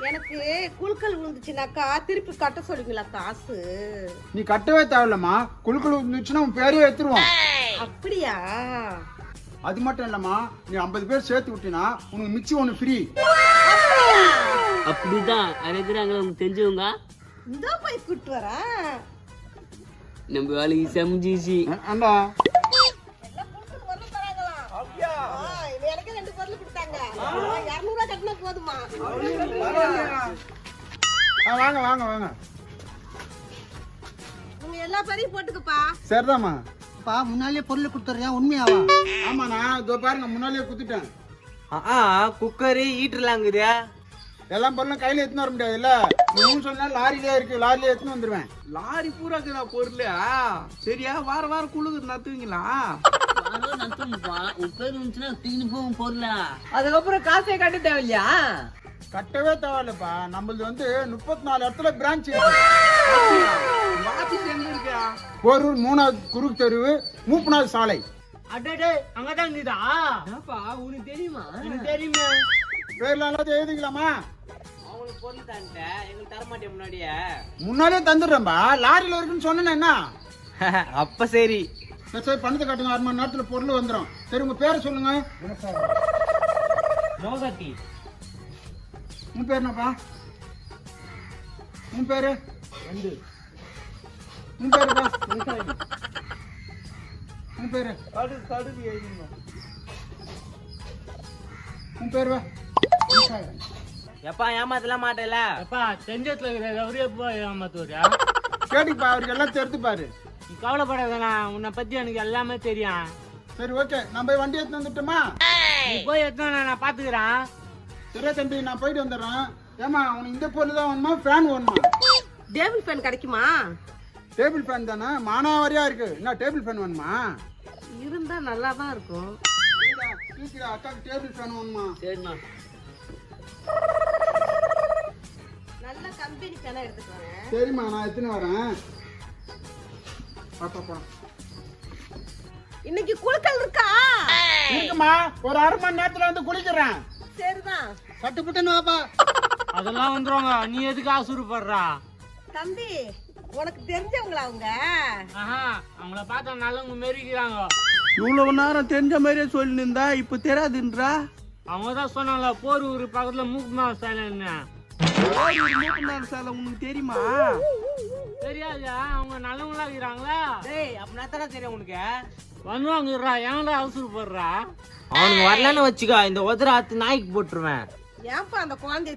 எனக்கு குழுக்கள் விழுந்துச்சுனாக்கா திருப்பி கட்ட சொல்லுவீங்களா காசு? நீ கட்டவே தேவையில்லம்மா, குழுக்கள் விழுந்துச்சுன்னா உன் பேரையே எடுத்துருவோம். அப்படியா? அது மட்டும் இல்லம்மா, நீ 50 பேர் சேர்த்து விட்டினா உனக்கு மிச்சம் ஒன்று ஃப்ரீ. அப்படிதான் இருக்கிறாங்க உங்களுக்கு தெரிஞ்சவங்க. இந்த போய் கூட்டு வரா நம்ம வேலைக்கு செஞ்சிச்சு. ஆண்டா எனக்கு 2 பொருள் கொடுத்தாங்க. 200 ரூபாய் கட்டினா போதுமா? வாங்க வாங்க வாங்க. நீங்க எல்லா பேரையும் போட்டுக்கப்பா. சரிதாம்மா. முன்னாலே பொருள் கொடுத்துறியா? உண்மையாவா? ஆமா, நான் இதோ பாருங்க முன்னாலேயே குத்துட்டேன். குக்கரு ஈட்டலாங்குறியா? எல்லா பொருளும் கையில எடுத்துன்னு வர முடியாதுல்ல. நீங்க சொன்னா லாரிலே இருக்கு, லாரிலே எடுத்துன்னு வந்துருவேன். லாரி பூரா இருக்குதா பொருள்? சரியா, வார வாரம் குழுக்கு நத்துவீங்களா? அதுக்கப்புறம் காசே கட்ட தேவையில்லையா? கட்டவே தேவையில்லப்பா. நம்மளது வந்து 34 இடத்துல பிரான்ச் இருக்கு. ஆபீஸ் எங்க இருக்கா? போரூர் 3வது குறுக்கு தெருவு, மூப்பனாவது சாலை. அடடே, அங்கதான் இருக்குதா? உனக்கு தெரியுமா? எனக்கு தெரியுமே. பேர்ல எல்லாத்தையும் எழுதிக்கலாமா? அவங்களுக்கு பொருள் தான்ட்ட எங்களுக்கு தர மாட்டேன் முன்னாடியே. முன்னாலே தந்துடுறேன்பா, லாரியில இருக்குன்னு சொன்னேன். என்ன அப்ப சரி. சரி, பணத்தை கட்டுங்க. 6 மணி நேரத்துல பொருள் வந்துடும். சரி, உங்க பேரை சொல்லுங்க. மோகத்தி. உன் பேர் என்னப்பா? உன் பேரு? உன் பேருப்பா? உன் பேரு? உன் பேருவா? எப்பா ஏமாத்தலாம் மாட்டேல? எப்பா தெரிஞ்சதுல அவரே போய் ஏமாத்துவா. கேட்டுப்பா, அவருக்கு எல்லாம் தெரிஞ்சு பாரு. நீ கவலைப்படாதண்ணா, உன்னை பத்தி எனக்கு எல்லாமே தெரியும். சரி, ஓகே, நான் போய் வண்டி எடுத்து வந்துட்டோமா? நீ போய் எடுத்து நான் பாத்துக்கிறேன். சரி தம்பி, நான் போயிட்டு வந்துடுறேன். ஏமா, உனக்கு இந்த பொருள் தான் வேணுமா, ஃபேன் வேணுமா? டேபிள் ஃபேன் கிடைக்குமா? டேபிள் ஃபேன் தானே, மானாவாரியா இருக்கு. என்ன டேபிள் ஃபேன் வேணுமா? இருந்தா நல்லா தான் இருக்கும். அக்காக்கு டேபிள் ஃபேன் வேணுமா? சரிண்ணா. நல்ல கம்பெனி ஃபேனா எடுத்துக்கோங்க. சரிம்மா, நான் எடுத்துன்னு வரேன். பாப்பா. இன்னைக்கு குழுக்கள் இருக்கா? இருக்குமா, ஒரு 1/2 மணி நேரத்துல வந்து குளிக்கிறேன். சரிதான். கட்டுப்பட்டுன்னு வாப்பா. அதெல்லாம் வந்துருவாங்க, நீ எதுக்கு ஆசூருப்படுறா? தம்பி, உனக்கு தெரிஞ்சவங்களா அவங்க? அவங்கள பார்த்தா நல்லவங்க மாரிக்கிறாங்க. இவ்வளவு நேரம் தெரிஞ்ச மாதிரியே சொல்லி இருந்தா இப்ப தெரியாதுன்றா. அவங்க தான் சொன்னாங்க போரூர் பக்கத்துல மூக்குமார் சாலைன்னு. மூப்பனார் சாலை உனக்கு தெரியுமா? தெரியாதா? அவங்க நல்லவங்களா இருக்கிறாங்களா? டேய், அப்படின்னா தானே தெரியும் உனக்கு. வந்துவாங்கறா, ஏன்டா அவசரப்படுறா? அவனுக்கு வரலன்னு வச்சுக்கா, இந்த உதராத்து நாய்க்கு போட்டுருவேன். ஏன்பா அந்த குழந்தை